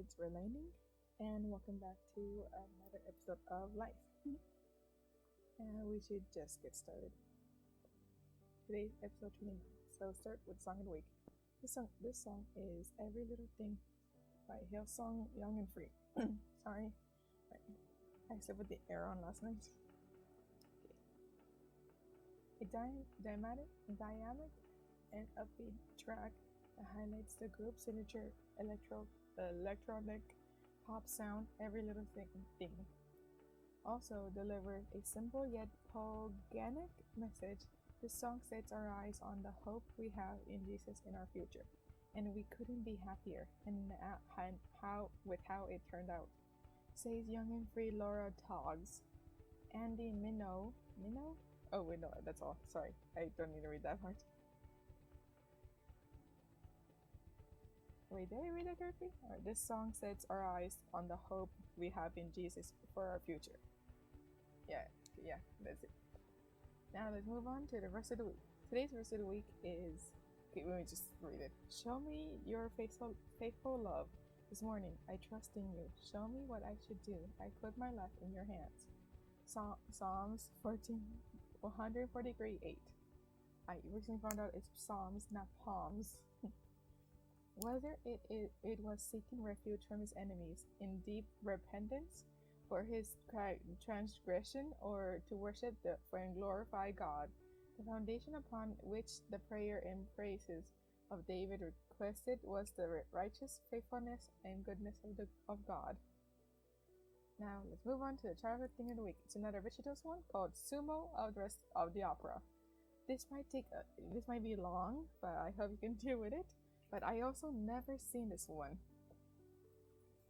it's Relaning, and welcome back to another episode of Life. And we should just get started. Today's episode 29. So start with Song of the Week. This song is Every Little Thing by Hillsong Young and Free. Sorry, I slept with the air on last night. Okay. A dynamic and upbeat track that highlights the group's signature electronic pop sound, Every Little Thing. Also delivers a simple yet poetic message. This song sets our eyes on the hope we have in Jesus in our future, and we couldn't be happier how it turned out, says Young and Free Laura Toggs. Andy Minow? Oh wait, no, that's all. Sorry, I don't need to read that part. Wait, did I read that correctly? Alright, this song sets our eyes on the hope we have in Jesus for our future. Yeah, that's it. Now let's move on to the verse of the week. Today's verse of the week is, okay, let me just read it. Show me your faithful love. This morning, I trust in you. Show me what I should do. I put my life in your hands. Psalms 143:8. I recently found out it's Psalms, not Palms. Whether it was seeking refuge from his enemies in deep repentance for his transgression, or to worship and glorify God, the foundation upon which the prayer and praises of David requested was the righteous faithfulness and goodness of God. Now let's move on to the childhood thing of the week. It's another Vegetables one called Sumo of the Rest of the Opera. This might be long, but I hope you can deal with it. But I also never seen this one.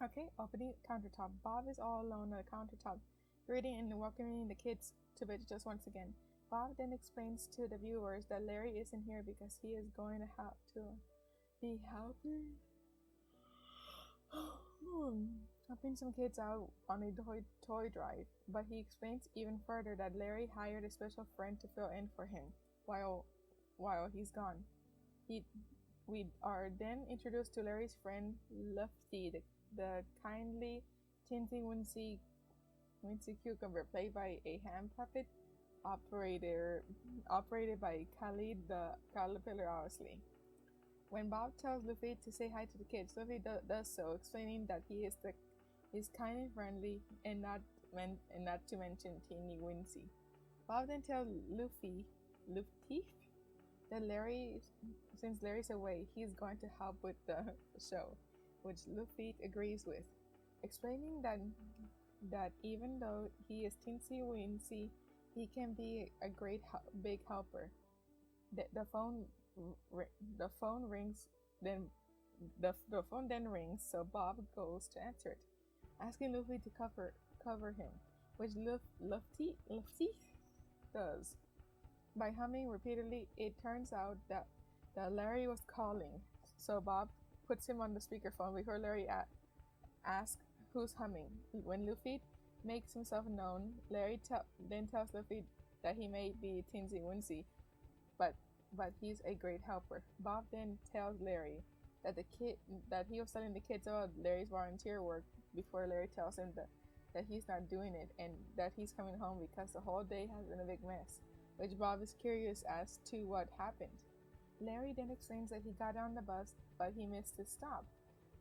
Okay, opening countertop. Bob is all alone on the countertop, greeting and welcoming the kids to Vegetables once again. Bob then explains to the viewers that Larry isn't here because he is going to have to be helping some kids out on a toy drive. But he explains even further that Larry hired a special friend to fill in for him while he's gone. We are then introduced to Larry's friend Lufty, the kindly, teensy-weensy cucumber, played by a hand puppet operated by Khalid the caterpillar, obviously. When Bob tells Luffy to say hi to the kids, Luffy does so, explaining that he is kind and friendly, and not to mention teeny-weensy. Bob then tells Lufty that since Larry's away, he's going to help with the show, which Luffy agrees with, explaining that even though he is teensy-weensy, he can be a great big helper. The phone rings. Then the phone then rings, so Bob goes to answer it, asking Luffy to cover him, which Lufty does. By humming repeatedly, it turns out that Larry was calling, so Bob puts him on the speakerphone before Larry asks who's humming. When Luffy makes himself known, Larry then tells Luffy that he may be teensy-weensy, but he's a great helper. Bob then tells Larry that he was telling the kids about Larry's volunteer work before Larry tells him that he's not doing it and that he's coming home because the whole day has been a big mess, which Bob is curious as to what happened. Larry then explains that he got on the bus, but he missed his stop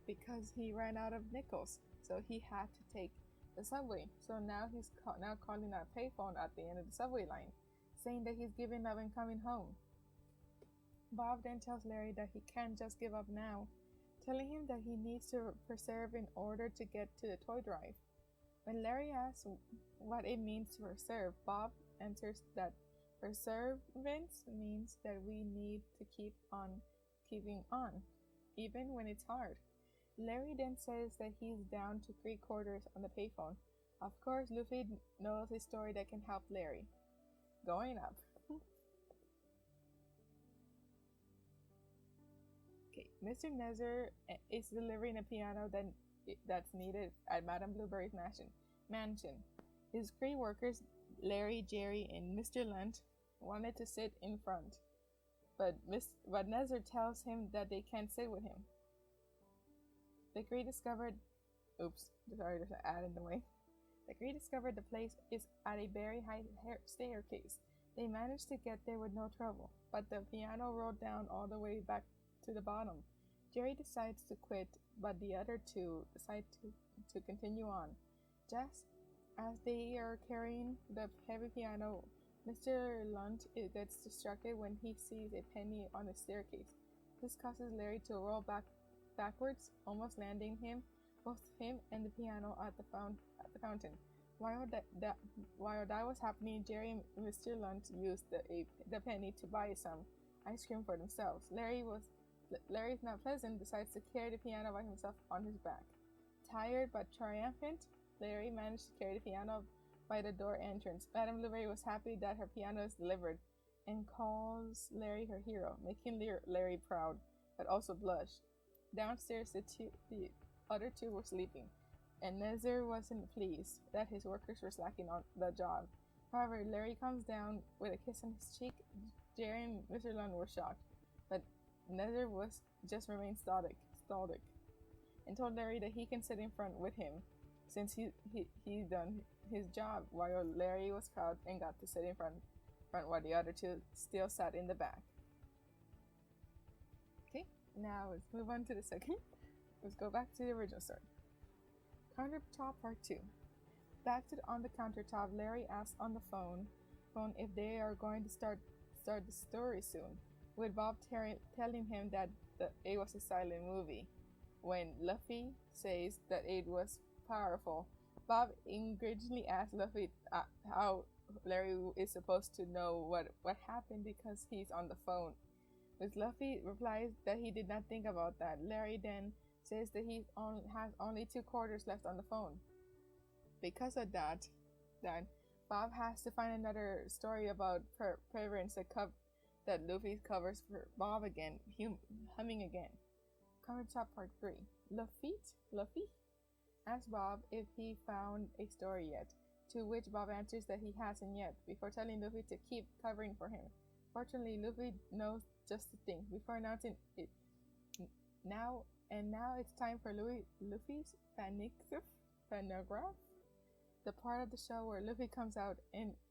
because he ran out of nickels, so he had to take the subway. So now he's calling a payphone at the end of the subway line, saying that he's giving up and coming home. Bob then tells Larry that he can't just give up now, telling him that he needs to preserve in order to get to the toy drive. When Larry asks what it means to preserve, Bob answers that perseverance means that we need to keep on keeping on, even when it's hard. Larry then says that he's down to 3/4 on the payphone. Of course, Luffy knows a story that can help Larry. Going up. Okay, Mr. Nether is delivering a piano that's needed at Madame Blueberry's mansion. His 3 workers, Larry, Jerry, and Mr. Lunt, wanted to sit in front, but Nether tells him that they can't sit with him. The 3 discovered Oops, sorry, there's an ad in the way. The three discovered the place is at a very high staircase. They managed to get there with no trouble, but the piano rolled down all the way back to the bottom. Jerry decides to quit, but the other two decide to continue on. Just as they are carrying the heavy piano, Mr. Lunt gets distracted when he sees a penny on the staircase. This causes Larry to roll backwards, almost landing both him and the piano at the fountain. While that was happening, Jerry and Mr. Lunt used the penny to buy some ice cream for themselves. Larry's not pleasant, decides to carry the piano by himself on his back. Tired but triumphant, Larry managed to carry the piano by the door entrance. Madame Blueberry was happy that her piano is delivered and calls Larry her hero, making Larry proud, but also blushed. Downstairs, the other two were sleeping, and Nezer wasn't pleased that his workers were slacking on the job. However, Larry comes down with a kiss on his cheek. Jerry and Mr. Lund were shocked, but Nezer just remained stolid, and told Larry that he can sit in front with him, since he's done his job, while Larry was proud and got to sit in front while the other two still sat in the back. Okay, now let's move on to the second. Let's go back to the original story. Countertop Part 2. Back on the countertop, Larry asks on the phone if they are going to start the story soon, with Bob telling him that it was a silent movie. When Luffy says that it was powerful, Bob encouragingly asks Luffy how Larry is supposed to know what happened because he's on the phone. With Luffy replies that he did not think about that. Larry then says that he has only 2 quarters left on the phone. Because of that, Bob has to find another story about parents that Luffy covers for Bob again, humming again. Countertop Part 3. Luffy asks Bob if he found a story yet, to which Bob answers that he hasn't yet, before telling Luffy to keep covering for him. Fortunately, Luffy knows just the thing, before announcing it. Now it's time for Luffy's Phanograph, the part of the show where Luffy comes out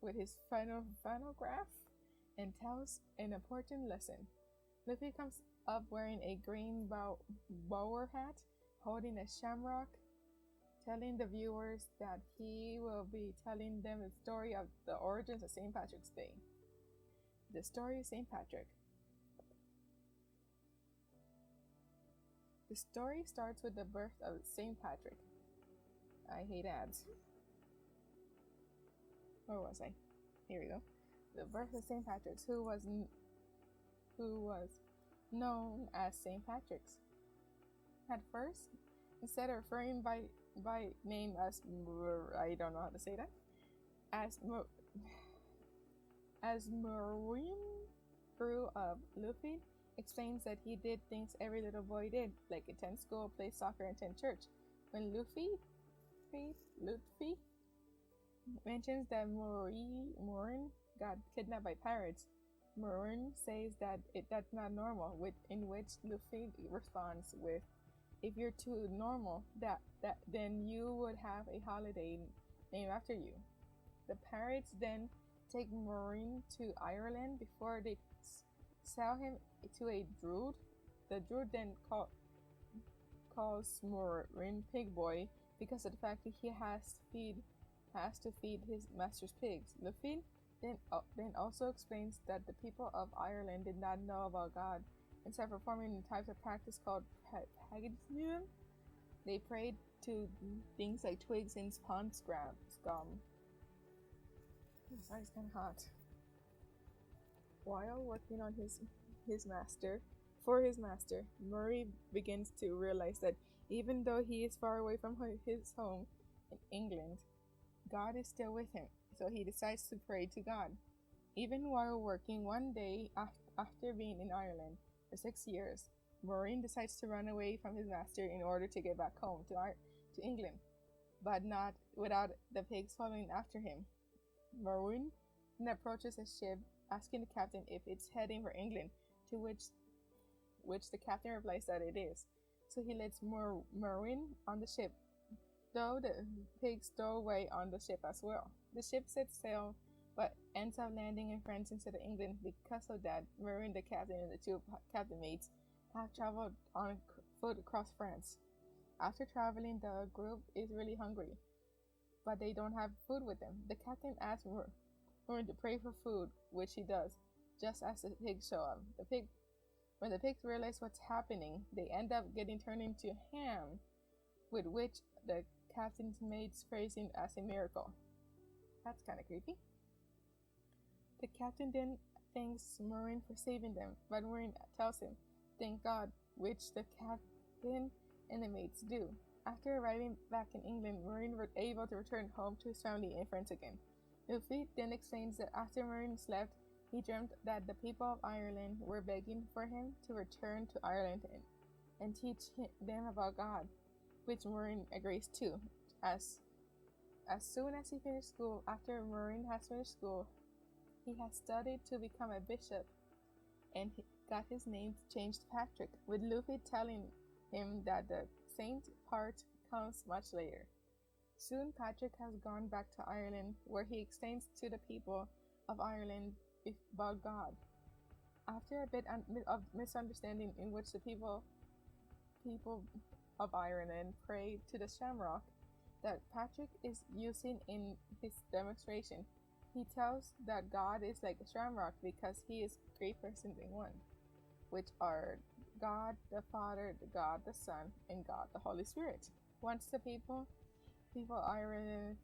with his Phanograph and tells an important lesson. Luffy comes up wearing a green bowler hat, holding a shamrock, telling the viewers that he will be telling them the story of the origins of St. Patrick's Day. The story of St. Patrick. The story starts with the birth of St. Patrick. I hate ads. Where was I? Here we go. The birth of St. Patrick's, who was known as St. Patrick's. At first, instead of referring by name as I don't know how to say that, as Marine grew up, Luffy explains that he did things every little boy did, like attend school, play soccer, and attend church. When Luffy mentions that Morin got kidnapped by pirates, Morin says that that's not normal, in which Luffy responds with, "If you're too normal, then you would have a holiday named after you." The pirates then take Morin to Ireland before they sell him to a druid. The druid then calls Morin Pig Boy because of the fact that he has to feed his master's pigs. Luffy then also explains that the people of Ireland did not know about God and started performing types of practice called paganism. They prayed to things like twigs and pond scum. Sorry, it's kind of hot. While working on his master, Murray begins to realize that even though he is far away from his home in England, God is still with him, so he decides to pray to God. Even while working, one day after being in Ireland for 6 years, Maureen decides to run away from his master in order to get back home to England, but not without the pigs following after him. Maureen then approaches a ship, asking the captain if it's heading for England, to which the captain replies that it is. So he lets Maureen on the ship, though the pigs stow away on the ship as well. The ship sets sail, but ends up landing in France instead of England. Because of that, Marin, the captain, and the two captain mates have traveled on foot across France. After traveling, the group is really hungry, but they don't have food with them. The captain asks Marin to pray for food, which he does, just as the pigs show up. When the pigs realize what's happening, they end up getting turned into ham, with which the captain's mates phrasing as a miracle. That's kind of creepy. The captain then thanks Marin for saving them, but Marin tells him, "Thank God," which the captain and the mates do. After arriving back in England, Marin was able to return home to his family and friends again. Luffy then explains that after Marin left, he dreamt that the people of Ireland were begging for him to return to Ireland and teach them about God, which Marin agrees to. As soon as he finished school, after Marin has finished school, he has studied to become a bishop, and he got his name changed to Patrick, with Luffy telling him that the saint part comes much later. Soon Patrick has gone back to Ireland, where he explains to the people of Ireland about God. After a bit of misunderstanding in which the people of Ireland pray to the shamrock that Patrick is using in his demonstration, he tells that God is like a shamrock because he is three persons in one, which are God the Father, God the Son, and God the Holy Spirit. Once the people Ireland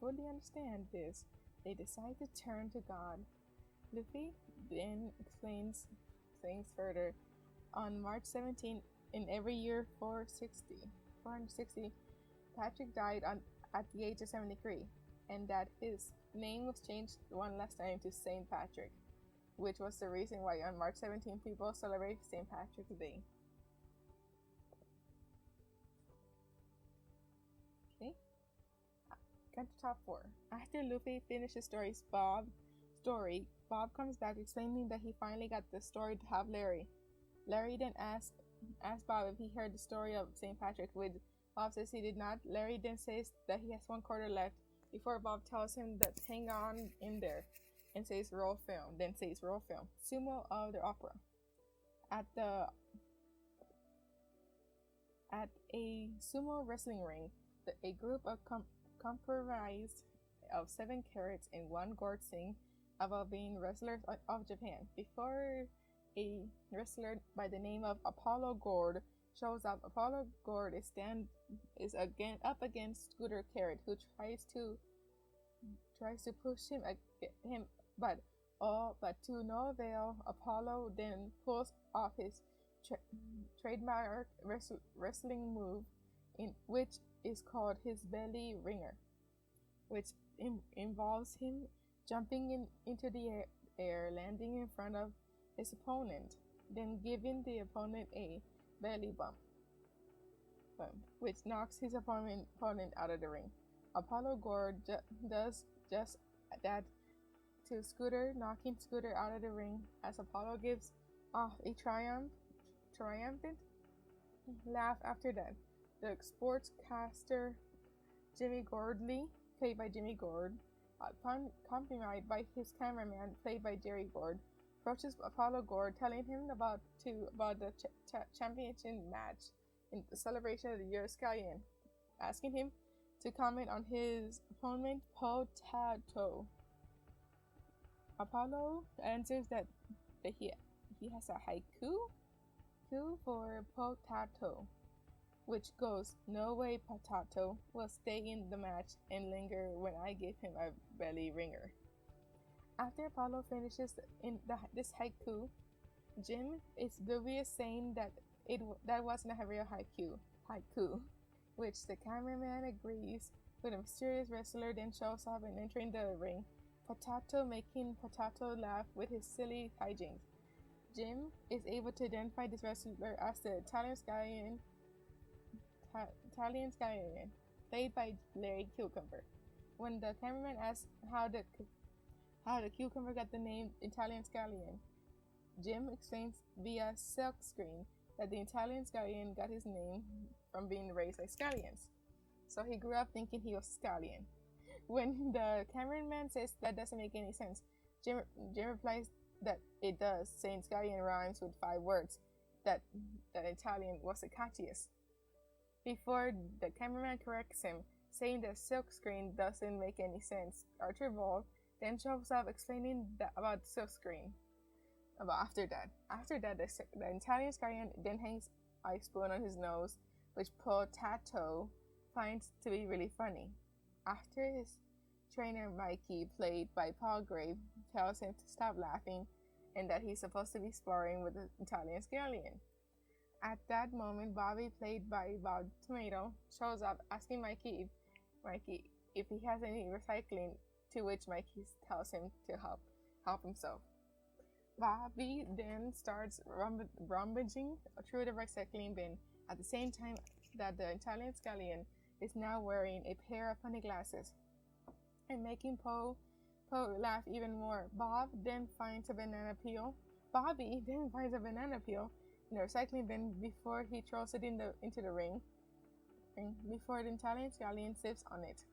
fully understand this, they decide to turn to God. Luffy then explains things further. On March 17, in every year 460, Patrick died at the age of 73, and that his name was changed one last time to Saint Patrick, which was the reason why on March 17 people celebrate St. Patrick's Day. Okay, got to top 4. After Luffy finishes Bob comes back explaining that he finally got the story to have Larry. Larry then asks Bob if he heard the story of St. Patrick, which Bob says he did not. Larry then says that he has 1 quarter left before Bob tells him that hang on in there and says roll film. Sumo of the opera. At a sumo wrestling ring, a group of comprised of 7 carrots and 1 gourd sing about being wrestlers of Japan. Before a wrestler by the name of Apollo Gourd shows up, Apollo Gourd is again up against Scooter Carrot, who tries to push him, but to no avail. Apollo then pulls off his trademark wrestling move, which is called his belly ringer, which involves him jumping into the air, landing in front of his opponent, then giving the opponent a belly bump, which knocks his opponent out of the ring. Apollo Gourd does just that to Scooter, knocking Scooter out of the ring as Apollo gives off a triumphant laugh. After that, the sportscaster Jimmy Gordley, played by Jimmy Gord, accompanied by his cameraman, played by Jerry Gord, approaches Apollo Gourd, telling him about the championship match in the celebration of the year Scallion, asking him to comment on his opponent Potato. Apollo answers that he has a haiku for Potato, which goes, "No way Potato will stay in the match and linger when I give him a belly ringer." After Apollo finishes this haiku, Jim is dubious, saying that that wasn't a real haiku, which the cameraman agrees with. A mysterious wrestler then shows up and entering the ring, Potato making Potato laugh with his silly hijinks. Jim is able to identify this wrestler as the Italian Scallion, played by Larry Cucumber. When the cameraman asks how the cucumber got the name Italian Scallion, Jim explains via silkscreen that the Italian Scallion got his name from being raised by scallions. so he grew up thinking he was Scallion. When the cameraman says that doesn't make any sense, Jim replies that it does, saying Scallion rhymes with 5 words, that Italian was the catchiest. Before the cameraman corrects him, saying that silkscreen doesn't make any sense, Archibald then shows up explaining about silkscreen. After that, the Italian Scallion then hangs a spoon on his nose, which Potato finds to be really funny. After his trainer Mikey, played by Paul Gray, tells him to stop laughing and that he's supposed to be sparring with the Italian Scallion. At that moment, Bobby, played by Bob Tomato, shows up asking Mikey if he has any recycling, to which Mikey tells him to help himself. Bobby then starts rummaging through the recycling bin at the same time that the Italian Scallion is now wearing a pair of funny glasses and making Poe laugh even more. Bobby then finds a banana peel in the recycling bin before he throws it into the ring before the Italian Scallion slips on it,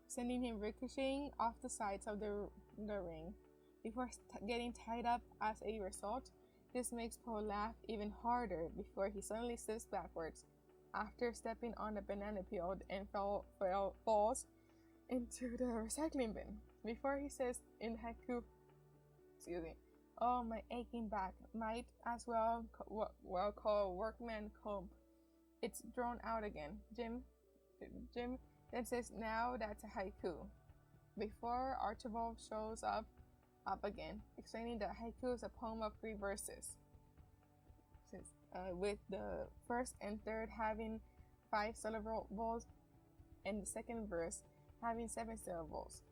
sending him ricocheting off the sides of the ring before getting tied up. As a result, this makes Poe laugh even harder before he suddenly slips backwards after stepping on the banana peel and falls into the recycling bin. Before he says in haiku, "Oh, my aching back, might as well call workman comp. It's drawn out again." Jim then says, "Now that's a haiku." Before Archibald shows up again, explaining that haiku is a poem of 3 verses, with the first and third having 5 syllables, and the second verse having 7 syllables.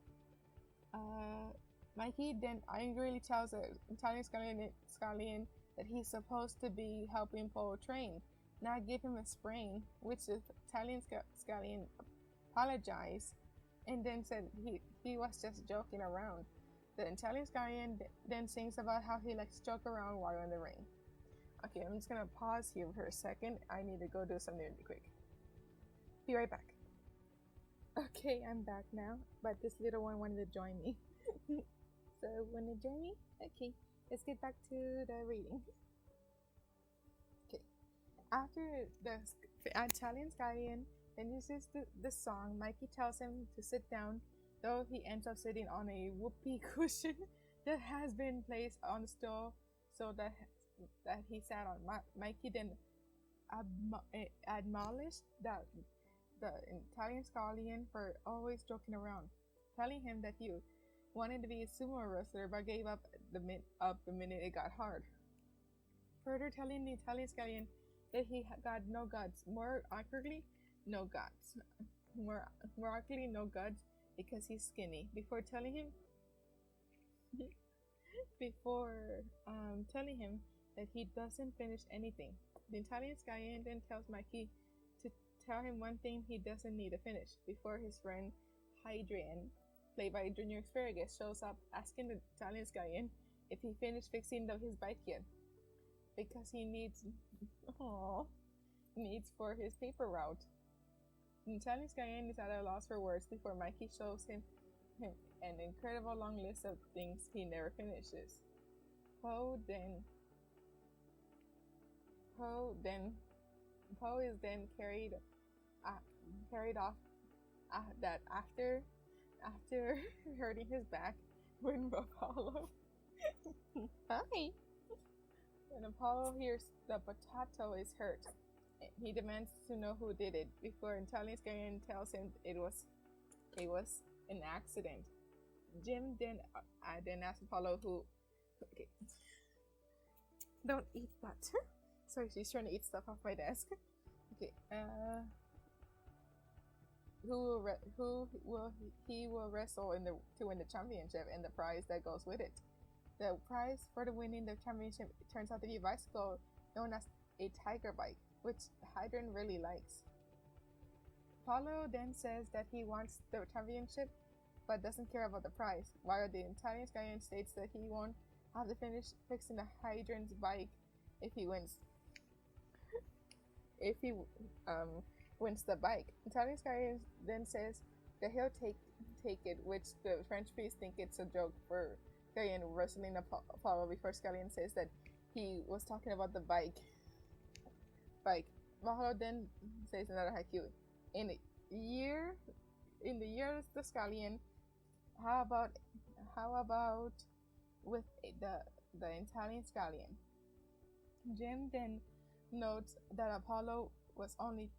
Mikey then angrily tells the Italian Scallion that he's supposed to be helping Poe train, not give him a sprain, which the Italian Scallion apologized and then said he was just joking around. The Italian Scallion then sings about how he likes to joke around while in the ring. Okay, I'm just gonna pause here for a second. I need to go do something really quick. Be right back. Okay, I'm back now, but this little one wanted to join me. So, wanna join me? Okay, let's get back to the reading. Okay, after the Italian Scallion finishes the song, Mikey tells him to sit down, though he ends up sitting on a whoopee cushion that has been placed on the stool so that he sat on. Mikey then admonished the Italian Scallion for always joking around, telling him that he wanted to be a sumo wrestler but gave up the minute it got hard. Further telling the Italian Scallion that he got no guts, more accurately, no guts. More accurately, no guts, because he's skinny. Before telling him that he doesn't finish anything, the Italian Scallion then tells Mikey to tell him one thing he doesn't need to finish before his friend Hadrian, played by Junior Asparagus, shows up asking the Italian Scallion if he finished fixing his bike yet, because he needs for his paper route. The Italian Scallion is at a loss for words before Mikey shows him an incredible long list of things he never finishes. Poe is then carried off that after hurting his back when Apollo when Apollo hears the Potato is hurt, he demands to know who did it before Italian Scallion tells him it was an accident. Jim then asks Apollo who. Okay. Don't eat that. Sorry, she's trying to eat stuff off my desk. Okay. Who will wrestle to win the championship and the prize that goes with it. The prize for the winning the championship turns out to be a bicycle known as a tiger bike, which Hadrian really likes. Apollo then says that he wants the championship but doesn't care about the prize, while the Italian Scallion states that he won't have to finish fixing the Hadrian's bike if he wins. wins the bike. Italian Scallion then says that he'll take it, which the French priest think it's a joke for Scallion wrestling Apollo before Scallion says that he was talking about the bike. Apollo then says another haiku. In the year of the Scallion, how about with the Italian Scallion? Jim then notes that Apollo was only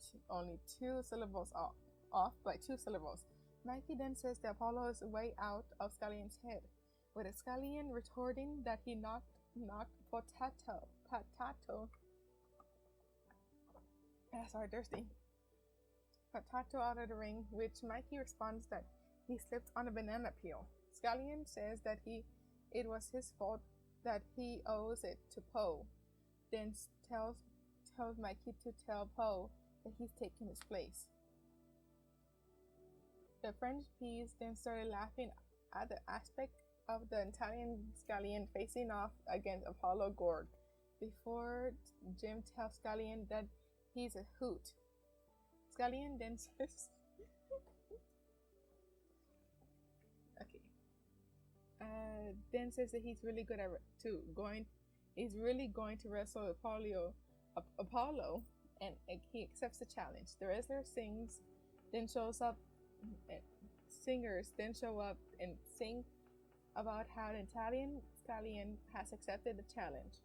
two syllables off by 2 syllables. Mikey then says that Apollo is way out of Scallion's head, with a Scallion retorting that he knocked potato. Sorry, thirsty. Potato out of the ring, which Mikey responds that he slipped on a banana peel. Scallion says that it was his fault, that he owes it to Poe. Then tells Mikey to tell Poe that he's taking his place. The French peas then started laughing at the aspect of the Italian Scallion facing off against Apollo Gord, before Jim tells Scallion that he's a hoot. Scallion then says then says that he's really good he's really going to wrestle Apollo, and he accepts the challenge. The wrestler singers then show up and sing about how the Italian Scallion has accepted the challenge.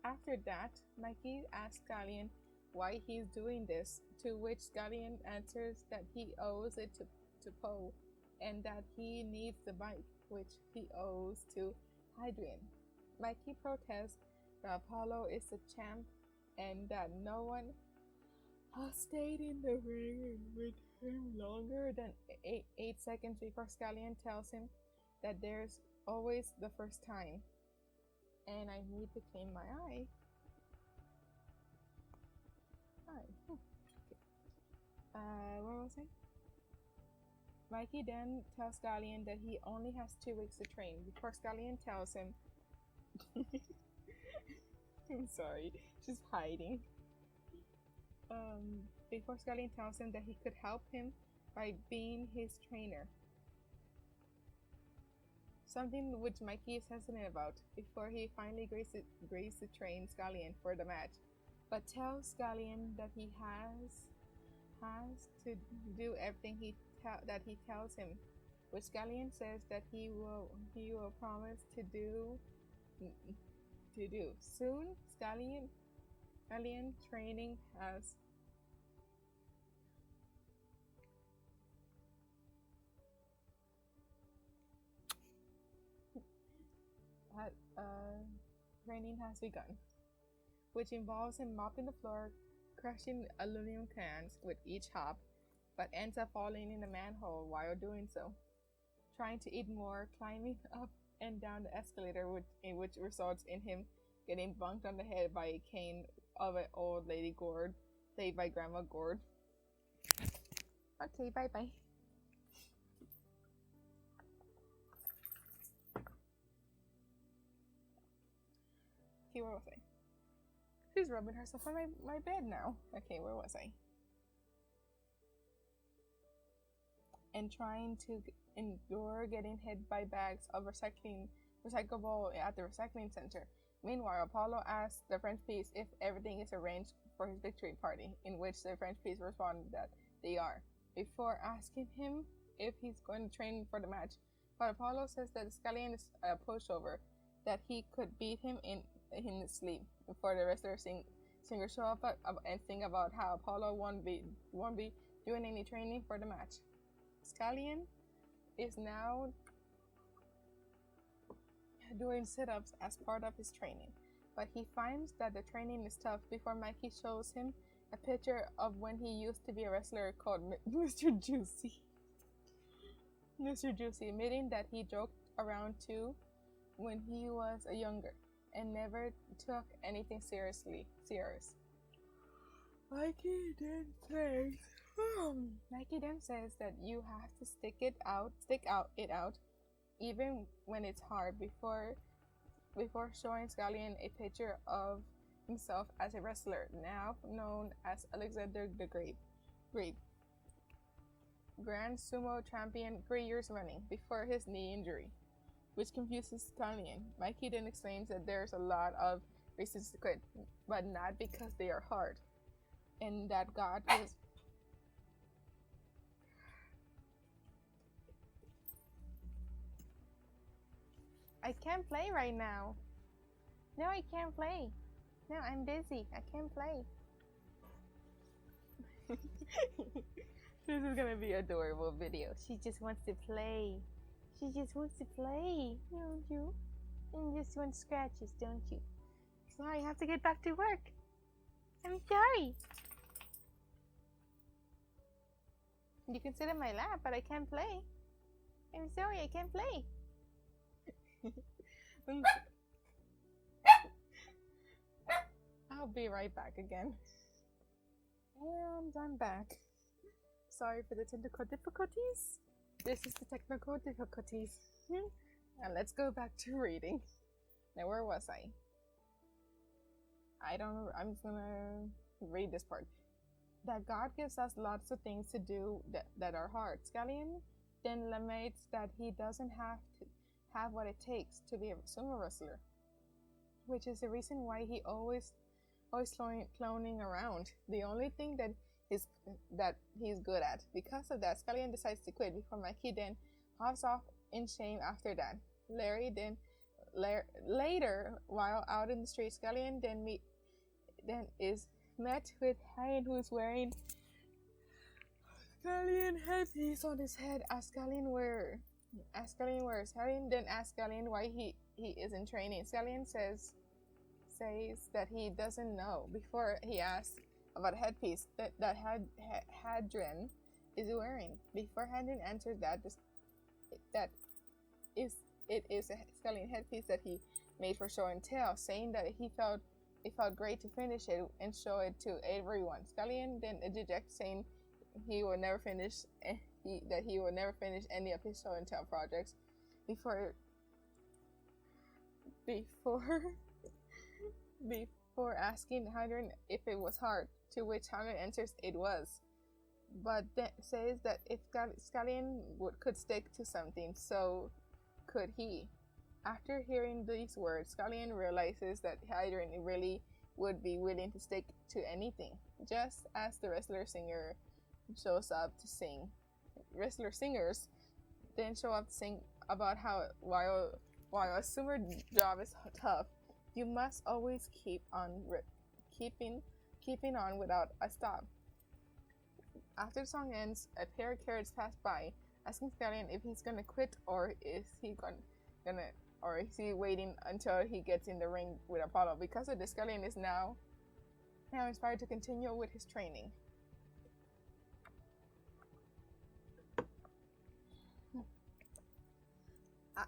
After that, Mikey asks Scallion why he's doing this, to which Scallion answers that he owes it to Poe, and that he needs the bike, which he owes to Hadrian. Mikey protests that Apollo is the champ and that no one has stayed in the ring with him longer than 8 seconds before Scallion tells him that there's always the first time. And I need to clean my eye. Okay. Where was I? Mikey then tells Scallion that he only has 2 weeks to train, before Scallion tells him I'm sorry, she's hiding. Before Scallion tells him that he could help him by being his trainer. Something which Mikey is hesitant about, before he finally agrees to train Scallion for the match, but tells Scallion that he has to do everything that he tells him, which Scallion says that he will promise to do. Soon, Scallion training has begun, which involves him mopping the floor, crushing aluminum cans with each hop, but ends up falling in a manhole while doing so, trying to eat more, climbing up and down the escalator, which results in him getting bunked on the head by a cane of an old lady Gord, played by Grandma Gord. Okay, bye-bye. Okay, where was I? She's rubbing herself on my bed now. Okay, where was I? And trying to endure getting hit by bags of recyclable at the recycling center. Meanwhile, Apollo asks the French priest if everything is arranged for his victory party, in which the French priest responded that they are, before asking him if he's going to train for the match. But Apollo says that Scallion is a pushover, that he could beat him in his sleep, before the rest of the singers show up and sing about how Apollo won't be doing any training for the match. Scallion is now doing sit-ups as part of his training, but he finds that the training is tough before Mikey shows him a picture of when he used to be a wrestler called Mr. Juicy. Mr. Juicy, admitting that he joked around too when he was younger and never took anything serious. Mikey then says that you have to stick it out, even when it's hard, before showing Scallion a picture of himself as a wrestler, now known as Alexander the Great, Grand Sumo Champion 3 years running before his knee injury, which confuses Scullion. Mikey then explains that there's a lot of reasons to quit, but not because they are hard, and that God is. I can't play right now. No, I can't play. No, I'm busy. I can't play. This is gonna be an adorable video. She just wants to play. She just wants to play, don't you? And just want scratches, don't you? Sorry, I have to get back to work. I'm sorry. You can sit in my lap, but I can't play. I'm sorry, I can't play. I'll be right back again. And I'm back. Sorry for the technical difficulties. This is the technical difficulties. And let's go back to reading. Now, where was I? I don't know. I'm just gonna read this part. That God gives us lots of things to do that are hard. Scullion then laments that he doesn't have what it takes to be a sumo wrestler, which is the reason why he always cloning around. The only thing that he's good at. Because of that, Scullion decides to quit before Mikey then hops off in shame after that. Later, while out in the street, Scullion then is met with Hayan, who is wearing Scullion headpiece on his head as Scullion wears. Hayan then asks Scullion why he is in training. Scullion says that he doesn't know before he asks about a headpiece that Hadron is wearing. Before Hadron answers that it is a Scullion headpiece that he made for show and tell, saying that it felt great to finish it and show it to everyone. Scullion then ejects, saying he will never finish any of his show and tell projects before asking Hadron if it was hard, to which Hadron answers it was, but then says that if Scullion could stick to something, so could he. After hearing these words, Scullion realizes that Hadron really would be willing to stick to anything, just as the wrestler singer shows up to sing. Wrestler singers then show up to sing about how while a sumo job is tough, you must always keeping on without a stop. After the song ends, a pair of carrots pass by, asking Scullion if he's gonna quit or is he waiting until he gets in the ring with Apollo. Because of this, Scullion is now inspired to continue with his training.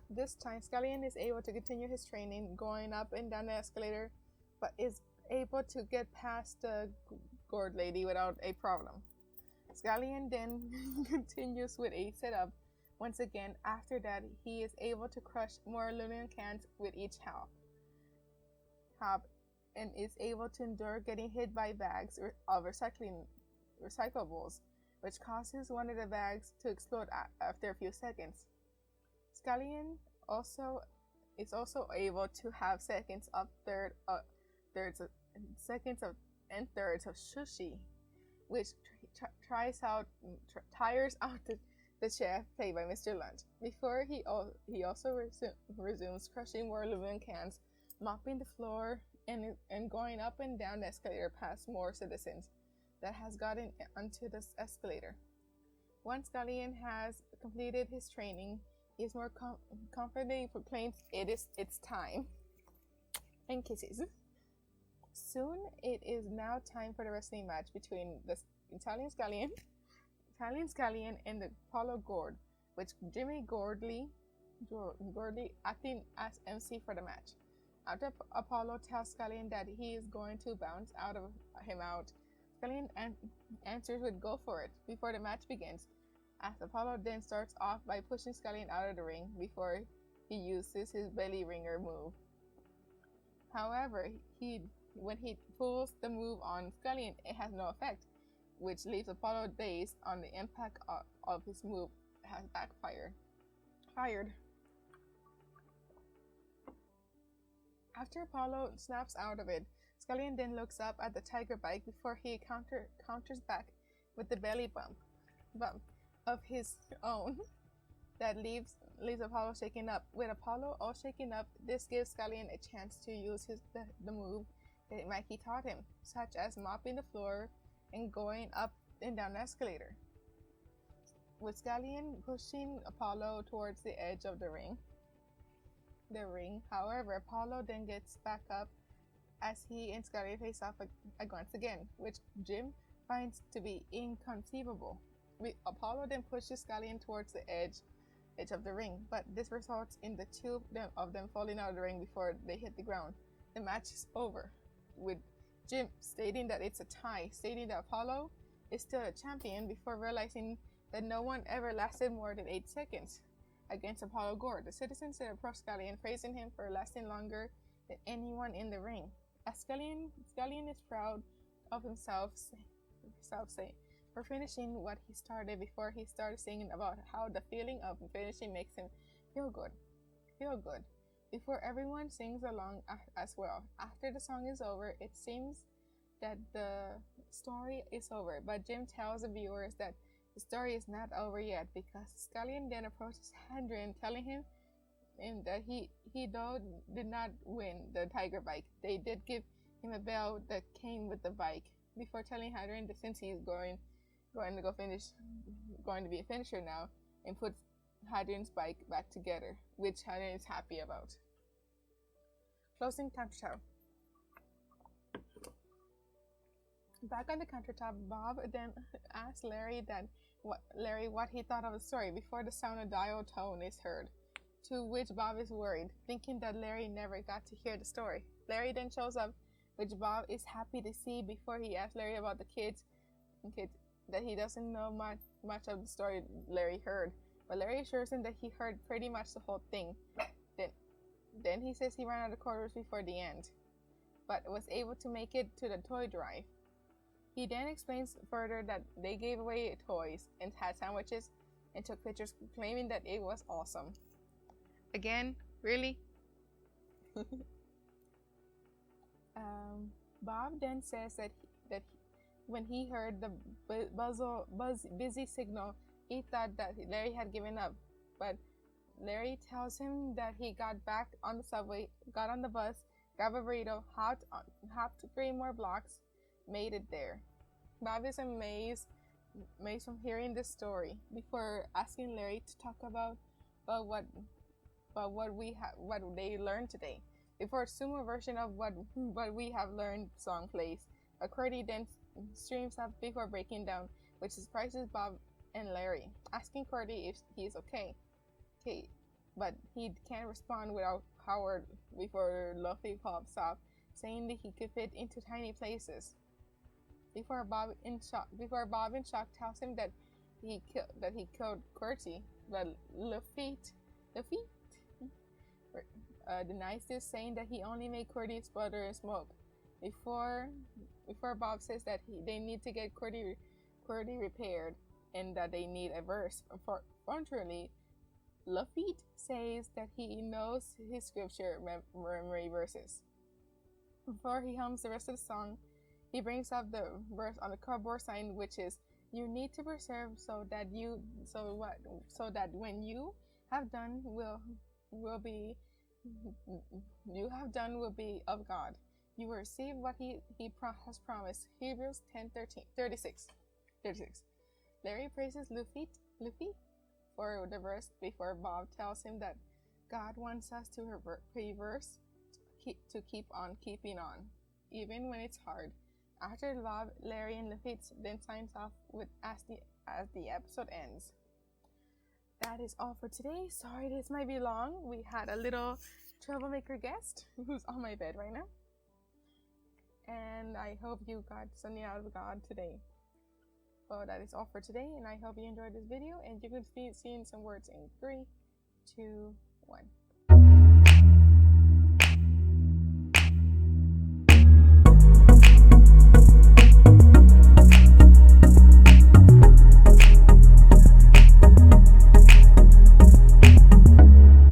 This time, Scullion is able to continue his training, going up and down the escalator, but is able to get past the gourd lady without a problem. Scullion then continues with a setup. Once again, after that, he is able to crush more aluminum cans with each hop, and is able to endure getting hit by bags of recyclables, which causes one of the bags to explode after a few seconds. Scullion is also able to have thirds of sushi, which tires out the chef, played by Mr. Lunch. Before he also resumes crushing more aluminum cans, mopping the floor, and going up and down the escalator past more citizens that has gotten onto this escalator. Once Scullion has completed his training, he is more confidently proclaims it's time. And kisses. Soon it is now time for the wrestling match between the Italian Scullion and the Apollo Gourd, which Jimmy Gordley acting as MC for the match. After Apollo tells Scullion that he is going to bounce him out, Scullion answers with "go for it" before the match begins, as Apollo then starts off by pushing Scullion out of the ring before he uses his belly ringer move. However, he when he pulls the move on Scullion, it has no effect, which leaves Apollo dazed on the impact of his move has backfired. After Apollo snaps out of it, Scullion then looks up at the tiger bike before he counters back with the belly bump of his own that leaves Apollo shaken up. With Apollo all shaken up, this gives Scullion a chance to use the move that Mikey taught him, such as mopping the floor and going up and down the escalator. With Scullion pushing Apollo towards the edge of the ring. However, Apollo then gets back up as he and Scullion face off once again, which Jim finds to be inconceivable. Apollo then pushes Scullion towards the edge of the ring, but this results in the two of them falling out of the ring before they hit the ground. The match is over, with Jim stating that it's a tie, stating that Apollo is still a champion before realizing that no one ever lasted more than 8 seconds against Apollo Gore. The citizens then approach Scullion, praising him for lasting longer than anyone in the ring. As Scullion is proud of himself, for finishing what he started before he started singing about how the feeling of finishing makes him feel good. Before everyone sings along as well. After the song is over, it seems that the story is over, but Jim tells the viewers that the story is not over yet, because Scullion then approaches Hadrian, telling him that he did not win the tiger bike. They did give him a bell that came with the bike, before telling Hadrian that since he's going to be a finisher now, and puts Hadrian's bike back together, which Hadrian is happy about. Closing countertop. Back on the countertop, Bob then asks Larry what he thought of the story before the sound of dial tone is heard, to which Bob is worried, thinking that Larry never got to hear the story. Larry then shows up, which Bob is happy to see, before he asks Larry about the kids that he doesn't know much of the story Larry heard, but Larry assures him that he heard pretty much the whole thing. Then he says he ran out of quarters before the end, but was able to make it to the toy drive. He then explains further that they gave away toys and had sandwiches and took pictures, claiming that it was awesome. Again, really? Bob then says that when he heard the busy signal, he thought that Larry had given up, but Larry tells him that he got back on the subway, got on the bus, grabbed a burrito, hopped 3 more blocks, made it there. Bob is amazed from hearing this story, before asking Larry to talk about what they learned today. Before a sumo version of what we have learned song plays, a QWERTY then streams up before breaking down, which surprises Bob and Larry, asking QWERTY if he is okay, but he can't respond without Howard before Luffy pops up, saying that he could fit into tiny places. Before Bob in shock tells him that he killed QWERTY, but Luffy denies this, saying that he only made QWERTY sputter and smoke. Before Bob says that they need to get QWERTY repaired and that they need a verse. Fortunately, Luffy says that he knows his scripture memory verses. Before he hums the rest of the song, he brings up the verse on the cardboard sign, which is, "You need to preserve so that when you have done will be of God. You will receive what he has promised." Hebrews 10:36. Larry praises Luffy for the verse before Bob tells him that God wants us to reverse, to keep on keeping on, even when it's hard. After Bob, Larry, and Luffy then signs off as the episode ends. That is all for today. Sorry this might be long. We had a little troublemaker guest who's on my bed right now. And I hope you got something out of God today. Well, that is all for today, and I hope you enjoyed this video, and you can see some words in 3, 2, 1.